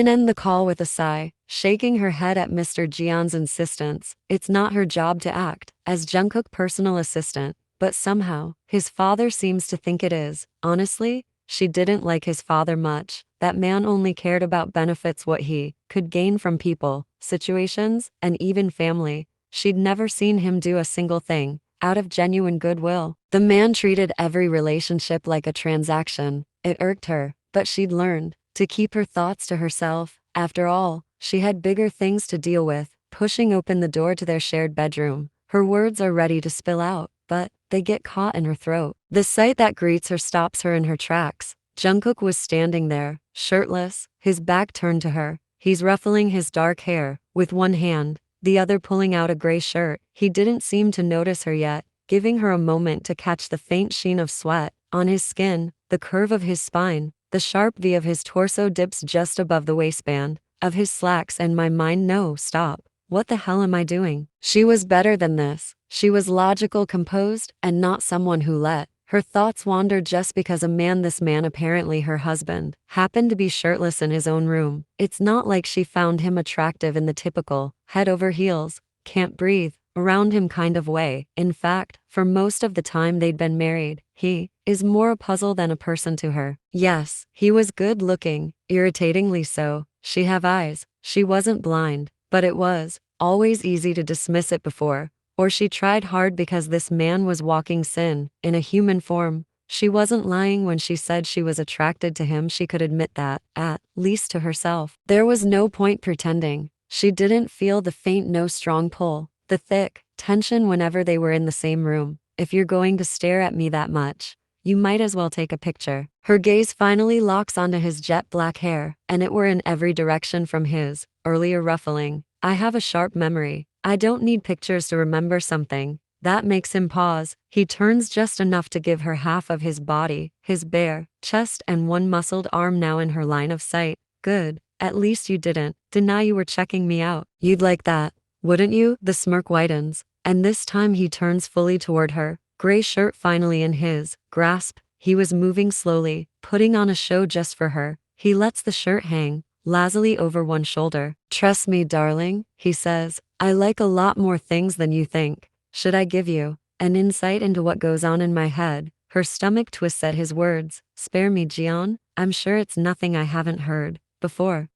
Min end the call with a sigh, shaking her head at Mr. Jeon's insistence. It's not her job to act as Jungkook's personal assistant, but somehow, his father seems to think it is. Honestly, she didn't like his father much. That man only cared about benefits, what he could gain from people, situations, and even family. She'd never seen him do a single thing out of genuine goodwill. The man treated every relationship like a transaction. It irked her, but she'd learned to keep her thoughts to herself. After all, she had bigger things to deal with. Pushing open the door to their shared bedroom, her words are ready to spill out, but they get caught in her throat. The sight that greets her stops her in her tracks. Jungkook was standing there, shirtless, his back turned to her. He's ruffling his dark hair, with one hand, the other pulling out a gray shirt. He didn't seem to notice her yet, giving her a moment to catch the faint sheen of sweat on his skin, the curve of his spine, the sharp V of his torso dips just above the waistband of his slacks, and my mind, no, stop. What the hell am I doing? She was better than this. She was logical, composed, and not someone who let her thoughts wander just because this man apparently her husband, happened to be shirtless in his own room. It's not like she found him attractive in the typical, head over heels, can't breathe around him kind of way. In fact, for most of the time they'd been married, he is more a puzzle than a person to her. Yes, he was good looking, irritatingly so. She have eyes. She wasn't blind, but it was always easy to dismiss it before, or she tried hard because this man was walking sin in a human form. She wasn't lying when she said she was attracted to him. She could admit that, at least to herself. There was no point pretending. She didn't feel the faint, no strong pull, the thick tension whenever they were in the same room. If you're going to stare at me that much, you might as well take a picture. Her gaze finally locks onto his jet black hair, and it were in every direction from his earlier ruffling. I have a sharp memory. I don't need pictures to remember something. That makes him pause. He turns just enough to give her half of his body, his bare chest and one muscled arm now in her line of sight. Good. At least you didn't deny you were checking me out. You'd like that, wouldn't you? The smirk widens, and this time he turns fully toward her, gray shirt finally in his grasp. He was moving slowly, putting on a show just for her. He lets the shirt hang lazily over one shoulder. Trust me, darling, he says. I like a lot more things than you think. Should I give you an insight into what goes on in my head? Her stomach twists at his words. Spare me, Jeon. I'm sure it's nothing I haven't heard before.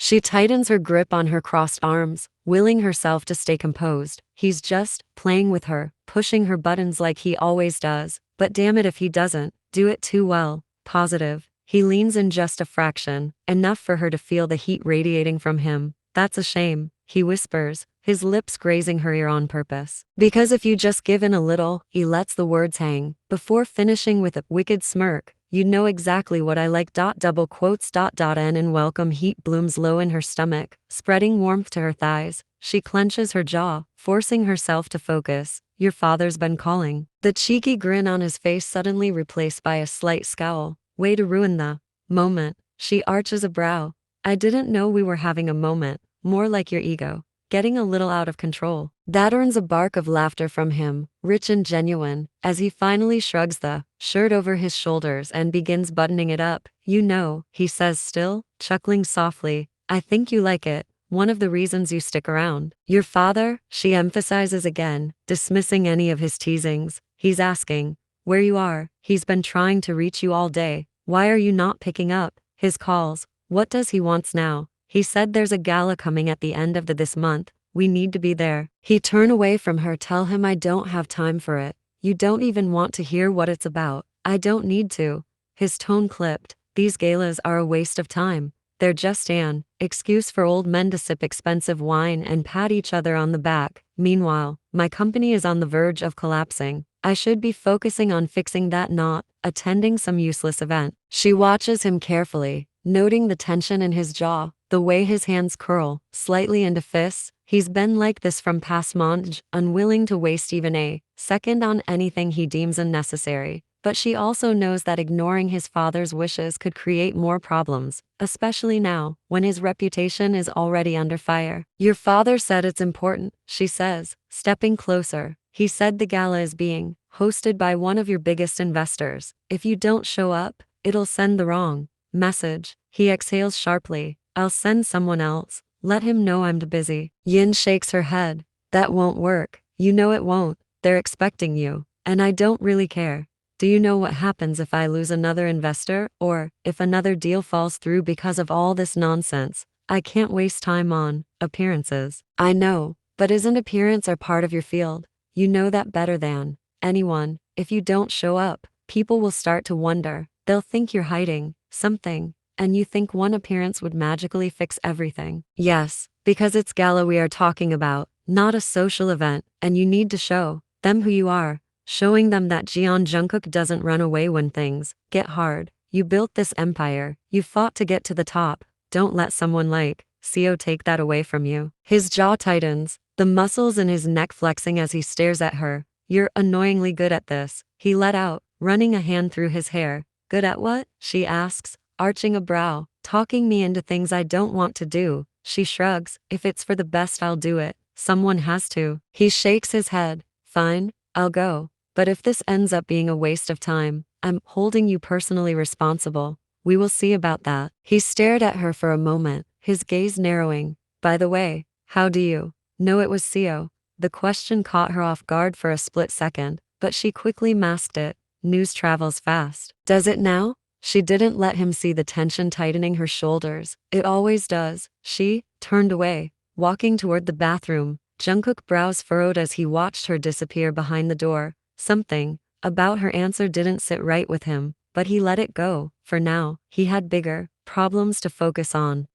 She tightens her grip on her crossed arms, willing herself to stay composed. He's just playing with her, pushing her buttons like he always does. But damn it if he doesn't do it too well. Positive. He leans in just a fraction, enough for her to feel the heat radiating from him. That's a shame, he whispers, his lips grazing her ear on purpose. Because if you just give in a little, he lets the words hang, before finishing with a wicked smirk. You know exactly what I like. Double quotes. And welcome heat blooms low in her stomach, spreading warmth to her thighs. She clenches her jaw, forcing herself to focus. Your father's been calling. The cheeky grin on his face suddenly replaced by a slight scowl. Way to ruin the moment. She arches a brow. I didn't know we were having a moment. More like your ego getting a little out of control. That earns a bark of laughter from him, rich and genuine, as he finally shrugs the shirt over his shoulders and begins buttoning it up. You know, he says, still chuckling softly, I think you like it. One of the reasons you stick around. Your father, she emphasizes again, dismissing any of his teasings. He's asking where you are. He's been trying to reach you all day. Why are you not picking up his calls? What does he want now? He said there's a gala coming at the end of this month. We need to be there. He turned away from her. Tell him I don't have time for it. You don't even want to hear what it's about. I don't need to. His tone clipped. These galas are a waste of time. They're just an excuse for old men to sip expensive wine and pat each other on the back. Meanwhile, my company is on the verge of collapsing. I should be focusing on fixing that, not attending some useless event. She watches him carefully, noting the tension in his jaw, the way his hands curl slightly into fists. He's been like this from past months, unwilling to waste even a second on anything he deems unnecessary. But she also knows that ignoring his father's wishes could create more problems, especially now, when his reputation is already under fire. Your father said it's important, she says, stepping closer. He said the gala is being hosted by one of your biggest investors. If you don't show up, it'll send the wrong message. He exhales sharply. I'll send someone else. Let him know I'm busy. Yin shakes her head. That won't work. You know it won't. They're expecting you. And I don't really care. Do you know what happens if I lose another investor, or if another deal falls through because of all this nonsense? I can't waste time on appearances. I know, but isn't appearance a part of your field? You know that better than anyone. If you don't show up, people will start to wonder. They'll think you're hiding something, and you think one appearance would magically fix everything. Yes, because it's gala we are talking about, not a social event, and you need to show them who you are. Showing them that Jungkook doesn't run away when things get hard. You built this empire. You fought to get to the top. Don't let someone like Seo take that away from you. His jaw tightens, the muscles in his neck flexing as he stares at her. You're annoyingly good at this, he let out, running a hand through his hair. Good at what? She asks, arching a brow. Talking me into things I don't want to do. She shrugs. If it's for the best, I'll do it. Someone has to. He shakes his head. Fine, I'll go. But if this ends up being a waste of time, I'm holding you personally responsible. We will see about that. He stared at her for a moment, his gaze narrowing. By the way, how do you know it was Seo? The question caught her off guard for a split second, but she quickly masked it. News travels fast. Does it now? She didn't let him see the tension tightening her shoulders. It always does. She turned away, walking toward the bathroom. Jungkook brows furrowed as he watched her disappear behind the door. Something about her answer didn't sit right with him, but he let it go. For now, he had bigger problems to focus on.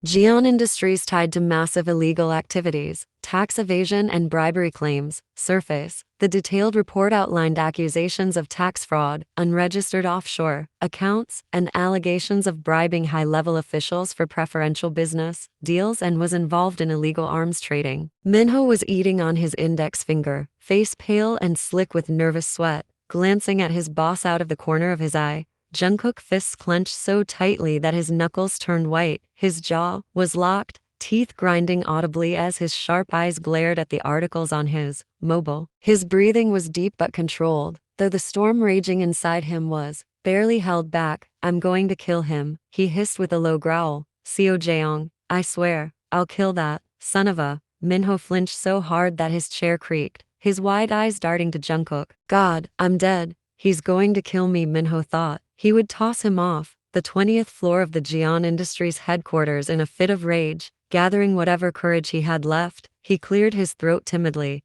Jian Industries tied to massive illegal activities, tax evasion and bribery claims surface. The detailed report outlined accusations of tax fraud, unregistered offshore accounts, and allegations of bribing high-level officials for preferential business deals, and was involved in illegal arms trading. Minho was eating on his index finger, face pale and slick with nervous sweat, glancing at his boss out of the corner of his eye. Jungkook fists clenched so tightly that his knuckles turned white. His jaw was locked, teeth grinding audibly as his sharp eyes glared at the articles on his mobile. His breathing was deep but controlled, though the storm raging inside him was barely held back. I'm going to kill him, he hissed with a low growl. Seo Jaeong, I swear, I'll kill that son of a. Minho flinched so hard that his chair creaked, his wide eyes darting to Jungkook. God, I'm dead. He's going to kill me, Minho thought. He would toss him off the 20th floor of the Jian Industries headquarters in a fit of rage. Gathering whatever courage he had left, he cleared his throat timidly.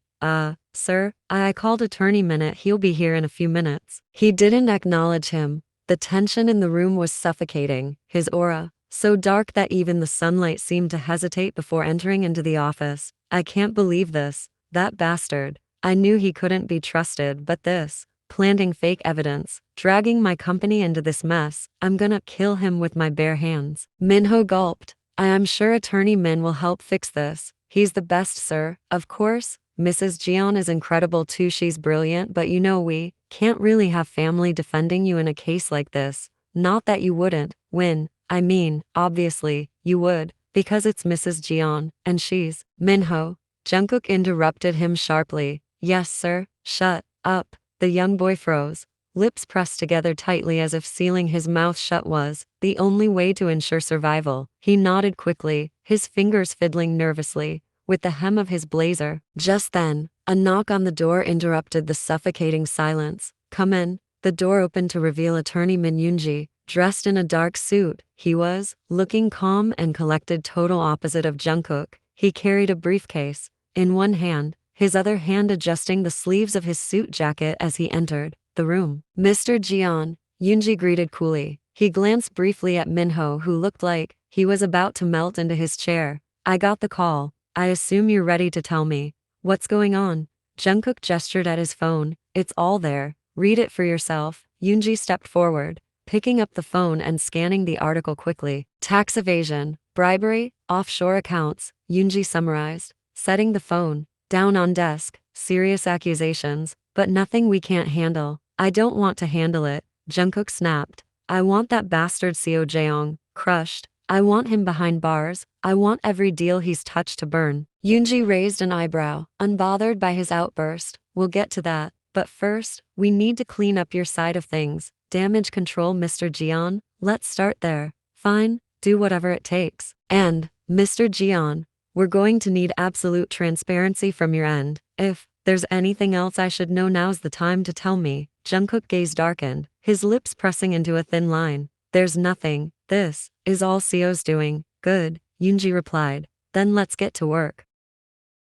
Sir, I called attorney Minute. He'll be here in a few minutes. He didn't acknowledge him. The tension in the room was suffocating, his aura so dark that even the sunlight seemed to hesitate before entering into the office. I can't believe this. That bastard. I knew he couldn't be trusted, but this. Planting fake evidence, dragging my company into this mess. I'm gonna kill him with my bare hands. Minho gulped. I am sure Attorney Min will help fix this. He's the best, sir. Of course, Mrs. Jian is incredible too. She's brilliant, but you know we can't really have family defending you in a case like this. Not that you wouldn't win. I mean, obviously, you would, because it's Mrs. Jian, and she's Minho. Jungkook interrupted him sharply. Yes, sir. Shut up. The young boy froze, lips pressed together tightly as if sealing his mouth shut was the only way to ensure survival. He nodded quickly, his fingers fiddling nervously with the hem of his blazer. Just then, a knock on the door interrupted the suffocating silence. Come in. The door opened to reveal Attorney Min Yoonji, dressed in a dark suit. He was looking calm and collected, total opposite of Jungkook. He carried a briefcase in one hand, his other hand adjusting the sleeves of his suit jacket as he entered the room. Mr. Jian, Yoonji greeted coolly. He glanced briefly at Minho, who looked like he was about to melt into his chair. I got the call. I assume you're ready to tell me what's going on. Jungkook gestured at his phone. It's all there. Read it for yourself. Yoonji stepped forward, picking up the phone and scanning the article quickly. Tax evasion, bribery, offshore accounts, Yoonji summarized, setting the phone down on desk. Serious accusations, but nothing we can't handle. I don't want to handle it, Jungkook snapped. I want that bastard Seo Jaeong crushed. I want him behind bars. I want every deal he's touched to burn. Yoonji raised an eyebrow, unbothered by his outburst. We'll get to that. But first, we need to clean up your side of things. Damage control, Mr. Jian. Let's start there. Fine, do whatever it takes. And, Mr. Jian, we're going to need absolute transparency from your end. If there's anything else I should know, now's the time to tell me. Jungkook's gaze darkened, his lips pressing into a thin line. There's nothing. This is all Seo's doing. Good, Yoonji replied. Then let's get to work.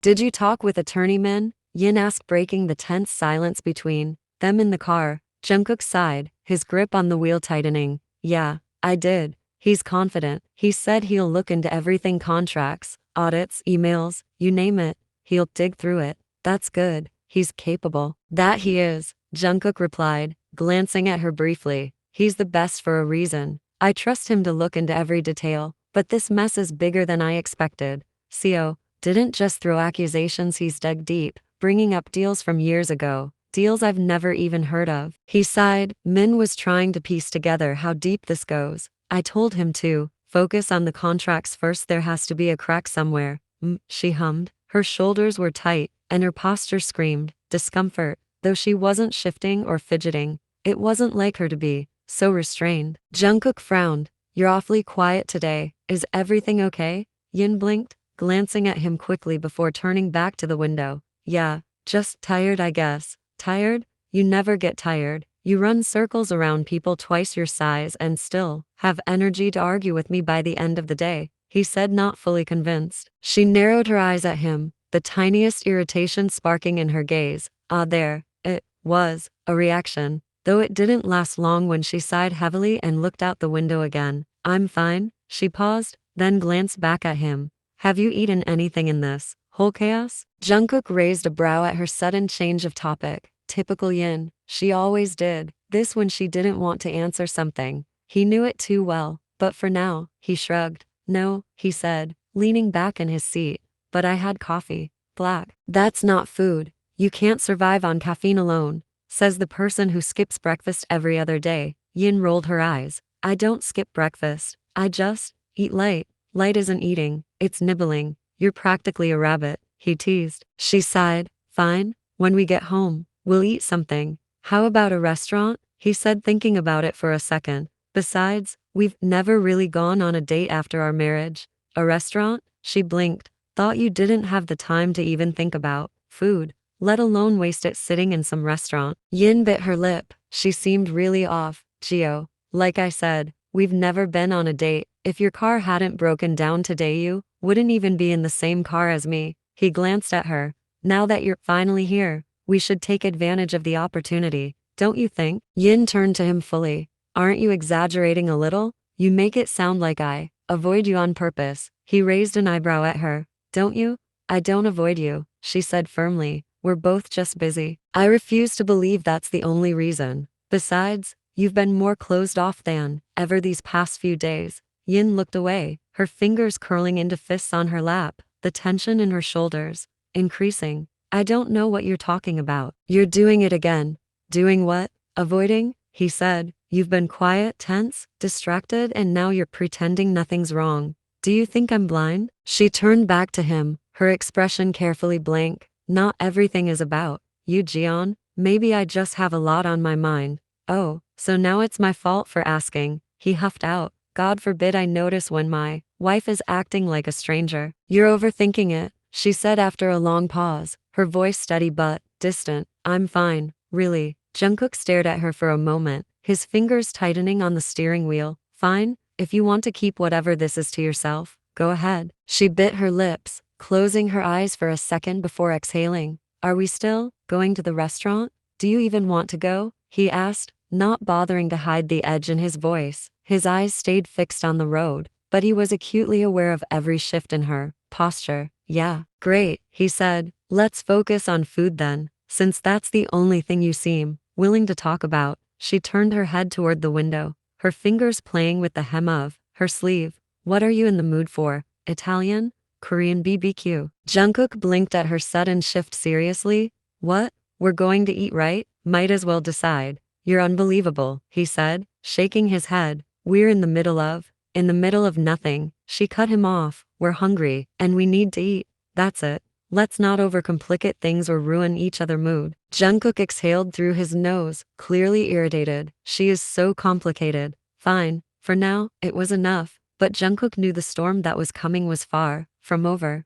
Did you talk with attorney Min? Yin asked, breaking the tense silence between them in the car. Jungkook sighed, his grip on the wheel tightening. Yeah, I did. He's confident. He said he'll look into everything, contracts, audits, emails, you name it. He'll dig through it. That's good. He's capable. That he is, Jungkook replied, glancing at her briefly. He's the best for a reason. I trust him to look into every detail, but this mess is bigger than I expected. Seo didn't just throw accusations, he's dug deep, bringing up deals from years ago, deals I've never even heard of. He sighed. Min was trying to piece together how deep this goes. I told him to focus on the contracts first. There has to be a crack somewhere. She hummed. Her shoulders were tight, and her posture screamed discomfort, though she wasn't shifting or fidgeting. It wasn't like her to be so restrained. Jungkook frowned. You're awfully quiet today. Is everything okay? Yin blinked, glancing at him quickly before turning back to the window. Yeah, just tired, I guess. Tired? You never get tired. You run circles around people twice your size and still have energy to argue with me by the end of the day, he said, not fully convinced. She narrowed her eyes at him, the tiniest irritation sparking in her gaze. There. It was a reaction, though it didn't last long when she sighed heavily and looked out the window again. I'm fine. She paused, then glanced back at him. Have you eaten anything in this whole chaos? Jungkook raised a brow at her sudden change of topic. Typical Yin. She always did this when she didn't want to answer something. He knew it too well, but for now, he shrugged. No, he said, leaning back in his seat. But I had coffee. Black. That's not food. You can't survive on caffeine alone, says the person who skips breakfast every other day. Yin rolled her eyes. I don't skip breakfast. I just eat light. Light isn't eating, it's nibbling. You're practically a rabbit, he teased. She sighed. Fine, when we get home, we'll eat something. How about a restaurant? He said, thinking about it for a second. Besides, we've never really gone on a date after our marriage. A restaurant? She blinked. Thought you didn't have the time to even think about food, let alone waste it sitting in some restaurant. Yin bit her lip. She seemed really off. Gio, like I said, we've never been on a date. If your car hadn't broken down today, you wouldn't even be in the same car as me. He glanced at her. Now that you're finally here, we should take advantage of the opportunity, don't you think? Yin turned to him fully. Aren't you exaggerating a little? You make it sound like I avoid you on purpose. He raised an eyebrow at her. Don't you? I don't avoid you, she said firmly. We're both just busy. I refuse to believe that's the only reason. Besides, you've been more closed off than ever these past few days. Yin looked away, her fingers curling into fists on her lap, the tension in her shoulders increasing. I don't know what you're talking about. You're doing it again. Doing what? Avoiding? He said. You've been quiet, tense, distracted, and now you're pretending nothing's wrong. Do you think I'm blind? She turned back to him, her expression carefully blank. Not everything is about you, Jian. Maybe I just have a lot on my mind. Oh, so now it's my fault for asking. He huffed out. God forbid I notice when my wife is acting like a stranger. You're overthinking it, she said after a long pause, her voice steady but distant. I'm fine, really. Jungkook stared at her for a moment, his fingers tightening on the steering wheel. Fine, if you want to keep whatever this is to yourself, go ahead. She bit her lips, closing her eyes for a second before exhaling. Are we still going to the restaurant? Do you even want to go? He asked, not bothering to hide the edge in his voice. His eyes stayed fixed on the road, but he was acutely aware of every shift in her posture. Yeah, great, he said. Let's focus on food then, since that's the only thing you seem willing to talk about. She turned her head toward the window, her fingers playing with the hem of her sleeve. What are you in the mood for? Italian? Korean BBQ? Jungkook blinked at her sudden shift seriously. What? We're going to eat, right? Might as well decide. You're unbelievable, he said, shaking his head. We're in the middle of in the middle of nothing. She cut him off. We're hungry, and we need to eat. That's it. Let's not overcomplicate things or ruin each other's mood. Jungkook exhaled through his nose, clearly irritated. She is so complicated. Fine, for now, it was enough, but Jungkook knew the storm that was coming was far from over.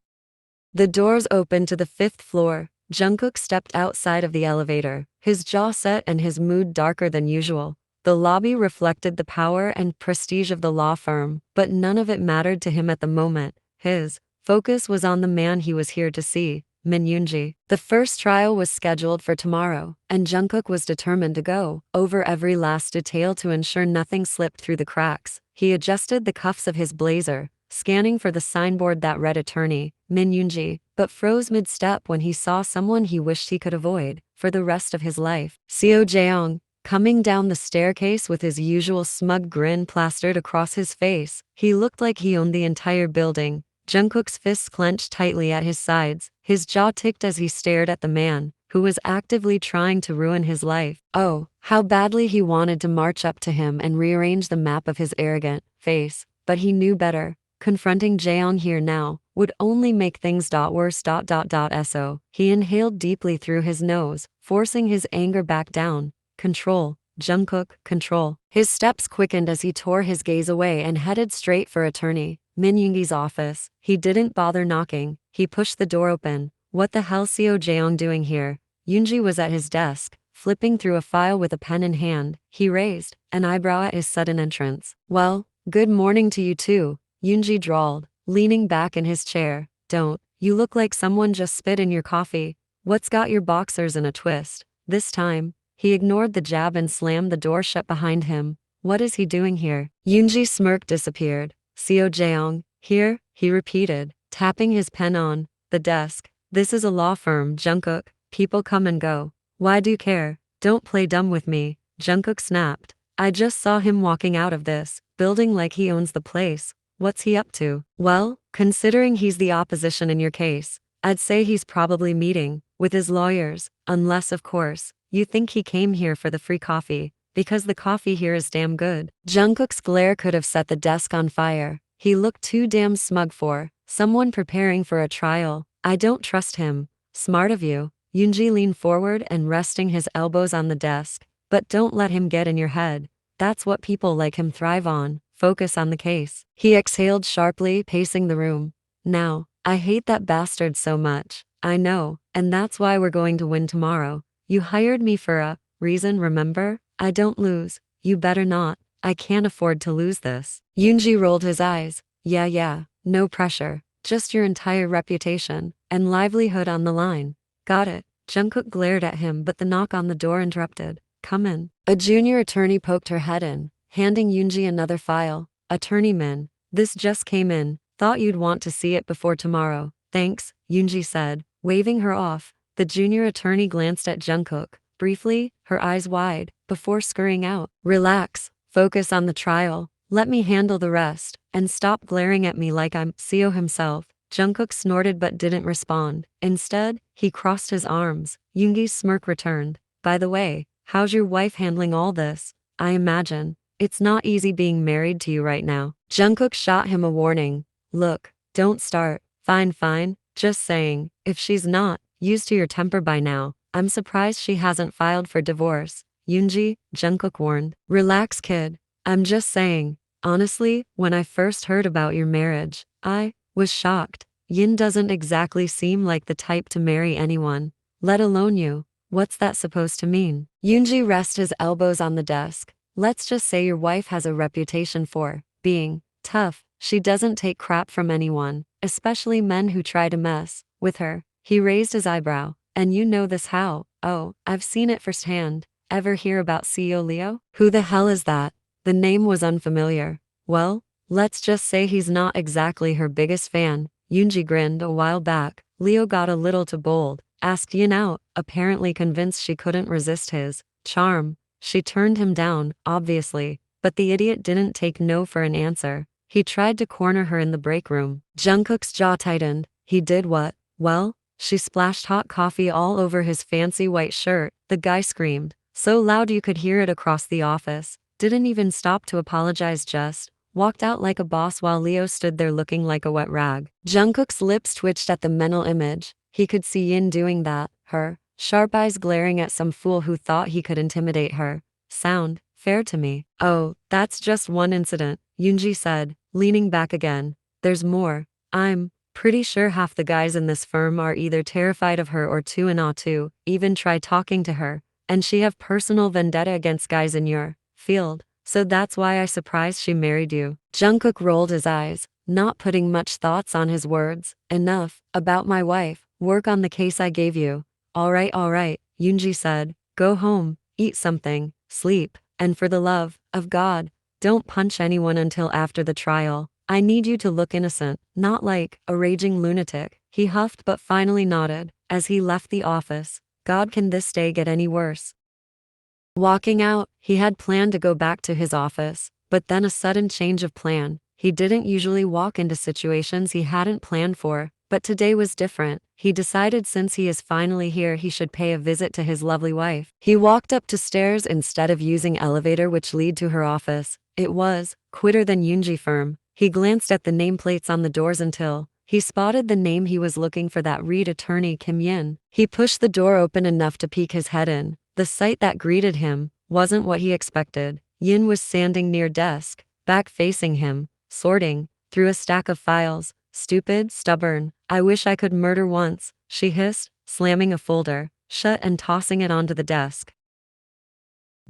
The doors opened to the 5th floor. Jungkook stepped outside of the elevator, his jaw set and his mood darker than usual. The lobby reflected the power and prestige of the law firm, but none of it mattered to him at the moment. His focus was on the man he was here to see, Min Yoonji. The first trial was scheduled for tomorrow, and Jungkook was determined to go over every last detail to ensure nothing slipped through the cracks. He adjusted the cuffs of his blazer, scanning for the signboard that read attorney, Min Yoonji, but froze mid-step when he saw someone he wished he could avoid for the rest of his life. Seo Jaeong, coming down the staircase with his usual smug grin plastered across his face. He looked like he owned the entire building. Jungkook's fists clenched tightly at his sides. His jaw ticked as he stared at the man who was actively trying to ruin his life. Oh, how badly he wanted to march up to him and rearrange the map of his arrogant face, but he knew better. Confronting Jaeong here now would only make things worse. So he inhaled deeply through his nose, forcing his anger back down. Control, Jungkook, control. His steps quickened as he tore his gaze away and headed straight for attorney Min Yoongi's office. He didn't bother knocking. He pushed the door open. What the hell Seo Jaeong doing here? Yoongi was at his desk, flipping through a file with a pen in hand. He raised an eyebrow at his sudden entrance. Well, good morning to you too, Yoongi drawled, leaning back in his chair. Don't, you look like someone just spit in your coffee. What's got your boxers in a twist? This time, he ignored the jab and slammed the door shut behind him. What is he doing here? Yoongi's smirk disappeared. Seo Jaeong, here, he repeated, tapping his pen on the desk. This is a law firm, Jungkook. People come and go. Why do you care? Don't play dumb with me, Jungkook snapped. I just saw him walking out of this building like he owns the place. What's he up to? Well, considering he's the opposition in your case, I'd say he's probably meeting with his lawyers, unless, of course, you think he came here for the free coffee, because the coffee here is damn good. Jungkook's glare could have set the desk on fire. He looked too damn smug for someone preparing for a trial. I don't trust him. Smart of you. Yoongi leaned forward and resting his elbows on the desk. But don't let him get in your head. That's what people like him thrive on. Focus on the case. He exhaled sharply, pacing the room. Now, I hate that bastard so much. I know, and that's why we're going to win tomorrow. You hired me for a reason, remember? I don't lose. You better not. I can't afford to lose this. Yoongi rolled his eyes. Yeah, no pressure. Just your entire reputation and livelihood on the line. Got it. Jungkook glared at him, but the knock on the door interrupted. Come in. A junior attorney poked her head in, handing Yoongi another file. Attorney Min, this just came in. Thought you'd want to see it before tomorrow. Thanks, Yoongi said, waving her off. The junior attorney glanced at Jungkook, briefly, her eyes wide, before scurrying out. Relax. Focus on the trial. Let me handle the rest, and stop glaring at me like I'm Seo himself. Jungkook snorted but didn't respond. Instead, he crossed his arms. Yoongi's smirk returned. By the way, how's your wife handling all this? I imagine it's not easy being married to you right now. Jungkook shot him a warning. Look, don't start. Fine, just saying, if she's not used to your temper by now, I'm surprised she hasn't filed for divorce. Yoongi, Jungkook warned. Relax, kid. I'm just saying, honestly, when I first heard about your marriage, I was shocked. Yin doesn't exactly seem like the type to marry anyone, let alone you. What's that supposed to mean? Yoongi rested his elbows on the desk. Let's just say your wife has a reputation for being tough. She doesn't take crap from anyone, especially men who try to mess with her. He raised his eyebrow. And you know this how? Oh, I've seen it firsthand. Ever hear about CEO Leo? Who the hell is that? The name was unfamiliar. Well, let's just say he's not exactly her biggest fan. Yoongi grinned. A while back, Leo got a little too bold, asked Yin out, apparently convinced she couldn't resist his charm. She turned him down, obviously, but the idiot didn't take no for an answer. He tried to corner her in the break room. Jungkook's jaw tightened. He did what? Well, she splashed hot coffee all over his fancy white shirt. The guy screamed, so loud you could hear it across the office. Didn't even stop to apologize, just walked out like a boss while Leo stood there looking like a wet rag. Jungkook's lips twitched at the mental image. He could see Yin doing that, her sharp eyes glaring at some fool who thought he could intimidate her. Sound fair to me? Oh, that's just one incident, Yoonji said, leaning back again. There's more. I'm pretty sure half the guys in this firm are either terrified of her or too in awe to even try talking to her, and she have personal vendetta against guys in your field. So that's why I surprised she married you. Jungkook rolled his eyes, not putting much thoughts on his words. Enough about my wife. Work on the case I gave you. All right, Yoonji said. Go home, eat something, sleep, and for the love of God, don't punch anyone until after the trial. I need you to look innocent, not like a raging lunatic. He huffed but finally nodded as he left the office. God, can this day get any worse? Walking out, he had planned to go back to his office, but then a sudden change of plan. He didn't usually walk into situations he hadn't planned for, but today was different. He decided since he is finally here he should pay a visit to his lovely wife. He walked up to stairs instead of using elevator which lead to her office. It was quitter than Yoonji firm. He glanced at the nameplates on the doors until he spotted the name he was looking for, that read attorney Kim Yin. He pushed the door open enough to peek his head in. The sight that greeted him wasn't what he expected. Yin was standing near desk, back facing him, sorting through a stack of files. Stupid, stubborn, I wish I could murder once, she hissed, slamming a folder shut and tossing it onto the desk.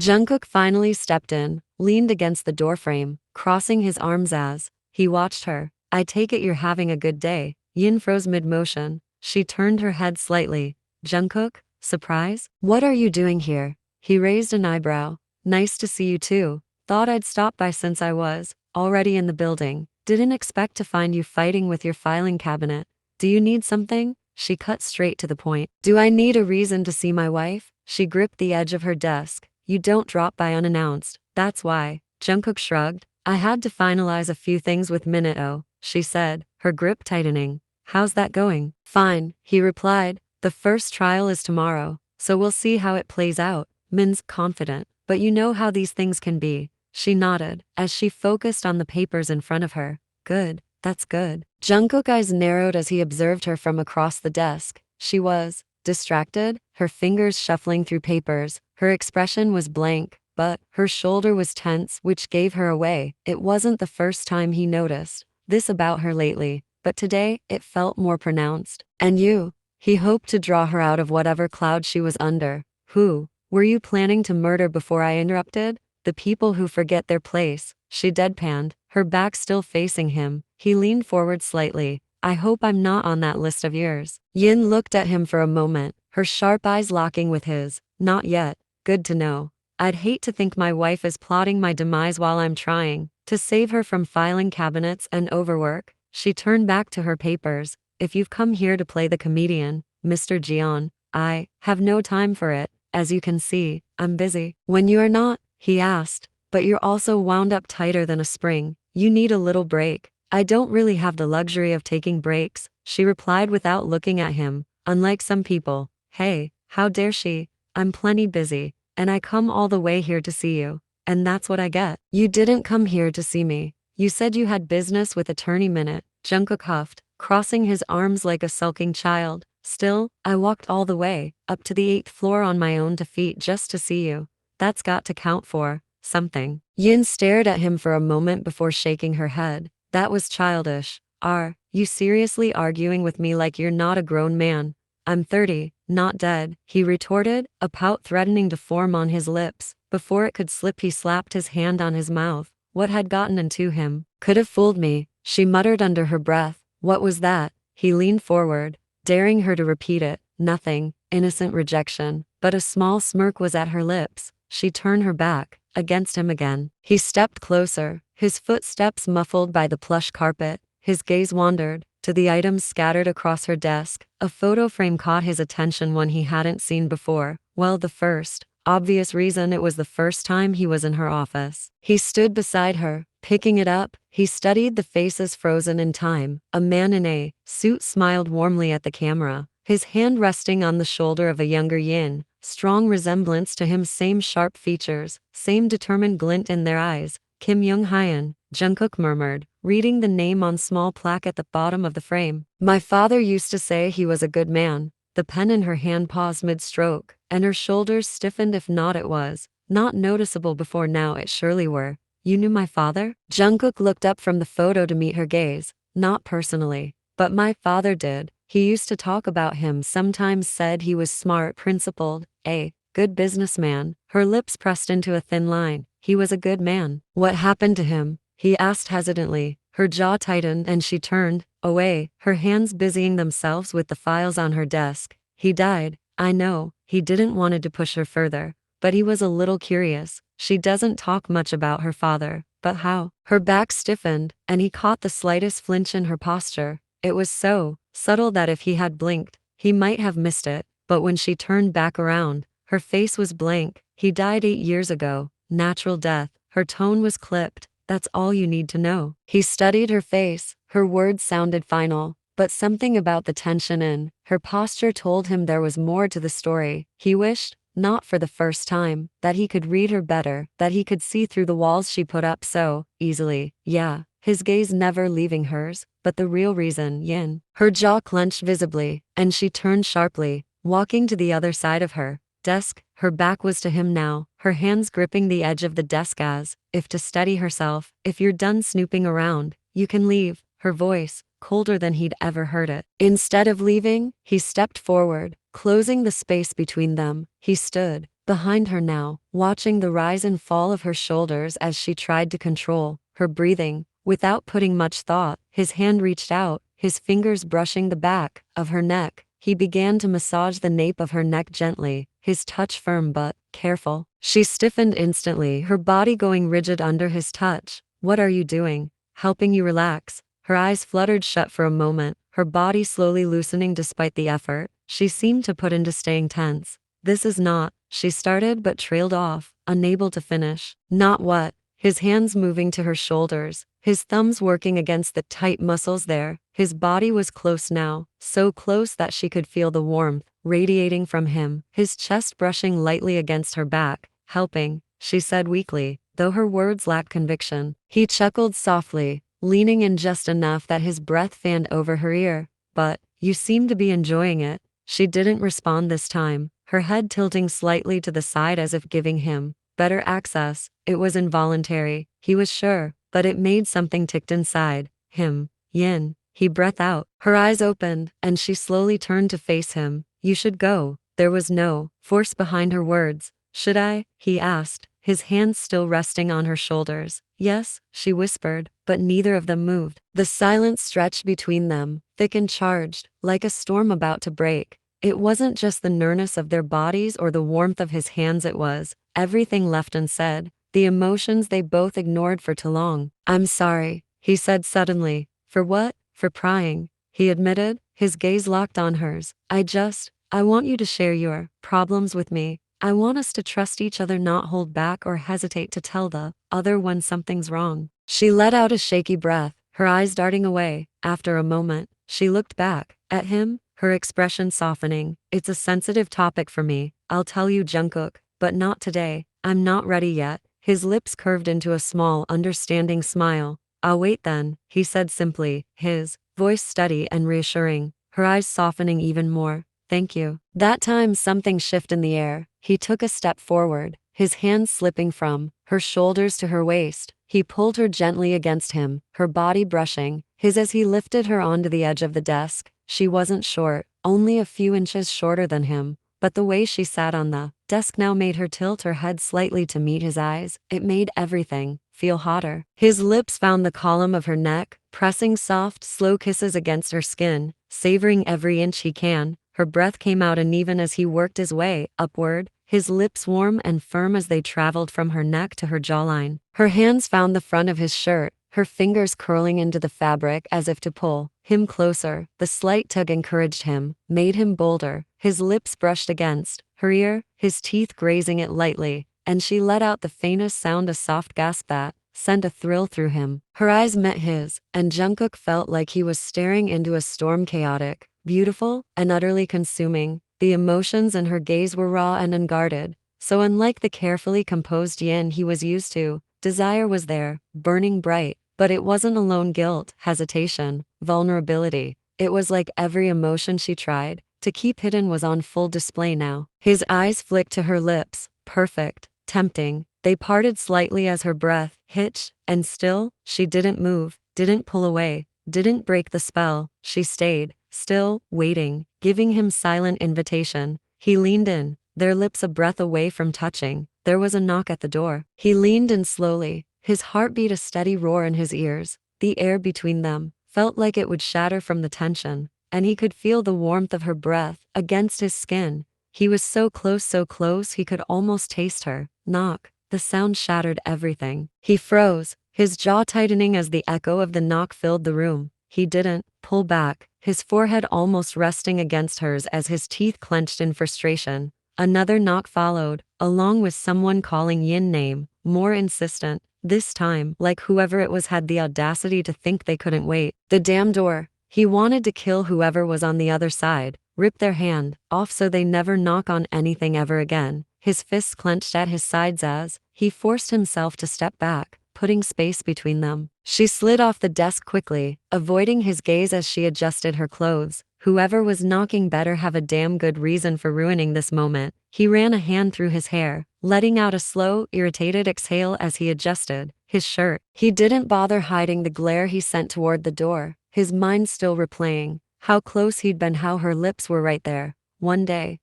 Jungkook finally stepped in, leaned against the doorframe, crossing his arms as he watched her. I take it you're having a good day. Yin froze mid-motion. She turned her head slightly. Jungkook? Surprise? What are you doing here? He raised an eyebrow. Nice to see you too. Thought I'd stop by since I was already in the building. Didn't expect to find you fighting with your filing cabinet. Do you need something? She cut straight to the point. Do I need a reason to see my wife? She gripped the edge of her desk. You don't drop by unannounced. That's why. Jungkook shrugged. I had to finalize a few things with Minute-o, she said, her grip tightening. How's that going? Fine, he replied. The first trial is tomorrow, so we'll see how it plays out. Min's confident, but you know how these things can be. She nodded as she focused on the papers in front of her. Good, that's good. Jungkook's eyes narrowed as he observed her from across the desk. She was distracted, her fingers shuffling through papers. Her expression was blank, but her shoulder was tense, which gave her away. It wasn't the first time he noticed this about her lately, but today it felt more pronounced. And you? He hoped to draw her out of whatever cloud she was under. Who were you planning to murder before I interrupted? The people who forget their place, she deadpanned, her back still facing him. He leaned forward slightly. I hope I'm not on that list of yours. Yin looked at him for a moment, her sharp eyes locking with his. Not yet. Good to know. I'd hate to think my wife is plotting my demise while I'm trying to save her from filing cabinets and overwork. She turned back to her papers. If you've come here to play the comedian, Mr. Jeon, I have no time for it. As you can see, I'm busy. When you are not, he asked, but you're also wound up tighter than a spring. You need a little break. I don't really have the luxury of taking breaks, she replied without looking at him. Unlike some people. Hey, how dare she? I'm plenty busy, and I come all the way here to see you. And that's what I get. You didn't come here to see me. You said you had business with attorney Minute, Jungkook huffed, crossing his arms like a sulking child. Still, I walked all the way, up to the 8th floor on my own 2 feet just to see you. That's got to count for something. Yin stared at him for a moment before shaking her head. That was childish. Are you seriously arguing with me like you're not a grown man? I'm 30, not dead, he retorted, a pout threatening to form on his lips. Before it could slip, he slapped his hand on his mouth. What had gotten into him? Could have fooled me, she muttered under her breath. What was that? He leaned forward, daring her to repeat it. Nothing, innocent rejection, but a small smirk was at her lips. She turned her back, against him again. He stepped closer, his footsteps muffled by the plush carpet. His gaze wandered to the items scattered across her desk. A photo frame caught his attention, one he hadn't seen before. Well, the first obvious reason, it was the first time he was in her office. He stood beside her, picking it up. He studied the faces frozen in time. A man in a suit smiled warmly at the camera, his hand resting on the shoulder of a younger Yin. Strong resemblance to him, same sharp features, same determined glint in their eyes. Kim Young-hyun, Jungkook murmured, reading the name on small plaque at the bottom of the frame. My father used to say he was a good man. The pen in her hand paused mid-stroke, and her shoulders stiffened. If not, it was not noticeable before, now it surely were. You knew my father? Jungkook looked up from the photo to meet her gaze. Not personally, but my father did. He used to talk about him, sometimes said he was smart, principled, a good businessman. Her lips pressed into a thin line. He was a good man. What happened to him? He asked hesitantly. Her jaw tightened and she turned away, her hands busying themselves with the files on her desk. He died. I know. He didn't wanted to push her further, but he was a little curious. She doesn't talk much about her father, but how? Her back stiffened, and he caught the slightest flinch in her posture. It was so subtle that if he had blinked, he might have missed it, but when she turned back around, her face was blank. He died 8 years ago. Natural death. Her tone was clipped. That's all you need to know. He studied her face. Her words sounded final, but something about the tension in her posture told him there was more to the story. He wished, not for the first time, that he could read her better, that he could see through the walls she put up so easily. Yeah, his gaze never leaving hers, but the real reason, Yin. Her jaw clenched visibly, and she turned sharply, walking to the other side of her desk. Her back was to him now, her hands gripping the edge of the desk as if to steady herself. If you're done snooping around, you can leave. Her voice, colder than he'd ever heard it. Instead of leaving, he stepped forward, closing the space between them. He stood behind her now, watching the rise and fall of her shoulders as she tried to control her breathing. Without putting much thought, his hand reached out, his fingers brushing the back of her neck. He began to massage the nape of her neck gently, his touch firm but careful. She stiffened instantly, her body going rigid under his touch. What are you doing? Helping you relax. Her eyes fluttered shut for a moment, her body slowly loosening despite the effort she seemed to put into staying tense. This is not, she started but trailed off, unable to finish. Not what? His hands moving to her shoulders, his thumbs working against the tight muscles there. His body was close now, so close that she could feel the warmth radiating from him, his chest brushing lightly against her back. Helping, she said weakly, though her words lacked conviction. He chuckled softly, leaning in just enough that his breath fanned over her ear. But, you seem to be enjoying it. She didn't respond this time, her head tilting slightly to the side as if giving him better access. It was involuntary, he was sure, but it made something ticked inside him. Yin. He breathed out. Her eyes opened, and she slowly turned to face him. You should go. There was no force behind her words. Should I? He asked, his hands still resting on her shoulders. Yes, she whispered, but neither of them moved. The silence stretched between them, thick and charged, like a storm about to break. It wasn't just the nearness of their bodies or the warmth of his hands, it was everything left unsaid, the emotions they both ignored for too long. I'm sorry, he said suddenly. For what? For prying, he admitted, his gaze locked on hers. I want you to share your problems with me. I want us to trust each other, not hold back or hesitate to tell the other when something's wrong. She let out a shaky breath, her eyes darting away. After a moment, she looked back at him, her expression softening. It's a sensitive topic for me, I'll tell you, Jungkook, but not today. I'm not ready yet. His lips curved into a small, understanding smile. I'll wait then, he said simply, his voice steady and reassuring, her eyes softening even more. Thank you. That time something shifted in the air. He took a step forward, his hands slipping from her shoulders to her waist. He pulled her gently against him, her body brushing his as he lifted her onto the edge of the desk. She wasn't short, only a few inches shorter than him, but the way she sat on the desk now made her tilt her head slightly to meet his eyes. It made everything feel hotter. His lips found the column of her neck, pressing soft, slow kisses against her skin, savoring every inch he can. Her breath came out uneven as he worked his way upward, his lips warm and firm as they traveled from her neck to her jawline. Her hands found the front of his shirt, her fingers curling into the fabric as if to pull him closer. The slight tug encouraged him, made him bolder. His lips brushed against her ear, his teeth grazing it lightly, and she let out the faintest sound, a soft gasp that sent a thrill through him. Her eyes met his, and Jungkook felt like he was staring into a storm, chaotic, beautiful, and utterly consuming. The emotions in her gaze were raw and unguarded, so unlike the carefully composed Yin he was used to. Desire was there, burning bright, But it wasn't alone guilt, hesitation, vulnerability. It was like every emotion she tried to keep hidden was on full display now. His eyes flicked to her lips, perfect, tempting. They parted slightly as her breath hitched, and still, she didn't move, didn't pull away, didn't break the spell. She stayed, still, waiting, giving him silent invitation. He leaned in, their lips a breath away from touching. There was a knock at the door. He leaned in slowly, his heartbeat a steady roar in his ears. The air between them felt like it would shatter from the tension, and he could feel the warmth of her breath against his skin. He was so close he could almost taste her. Knock. The sound shattered everything. He froze, his jaw tightening as the echo of the knock filled the room. He didn't pull back, his forehead almost resting against hers as his teeth clenched in frustration. Another knock followed, along with someone calling Yin name, more insistent. This time, like whoever it was had the audacity to think they couldn't wait. The damn door. He wanted to kill whoever was on the other side, rip their hand off so they never knock on anything ever again. His fists clenched at his sides as he forced himself to step back, putting space between them. She slid off the desk quickly, avoiding his gaze as she adjusted her clothes. Whoever was knocking better have a damn good reason for ruining this moment. He ran a hand through his hair, letting out a slow, irritated exhale as he adjusted his shirt. He didn't bother hiding the glare he sent toward the door, his mind still replaying how close he'd been, how her lips were right there. One day,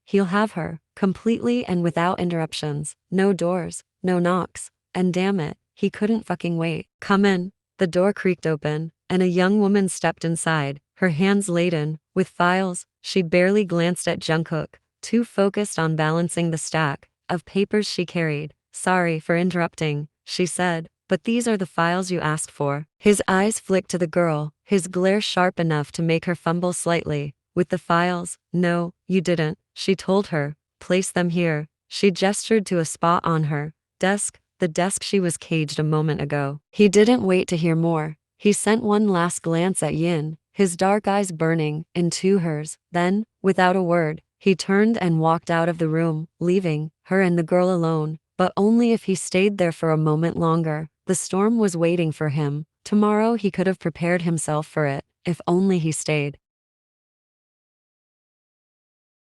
he'll have her, completely and without interruptions. No doors, no knocks. And damn it, he couldn't fucking wait. Come in. The door creaked open, and a young woman stepped inside, her hands laden with files. She barely glanced at Jungkook, too focused on balancing the stack of papers she carried. Sorry for interrupting, she said, but these are the files you asked for. His eyes flicked to the girl, his glare sharp enough to make her fumble slightly. With the files? No, you didn't, she told her. Place them here. She gestured to a spot on her desk, the desk she was caged a moment ago. He didn't wait to hear more. He sent one last glance at Yin, his dark eyes burning into hers. Then, without a word, he turned and walked out of the room, leaving her and the girl alone. But only if he stayed there for a moment longer. The storm was waiting for him. Tomorrow he could have prepared himself for it, if only he stayed.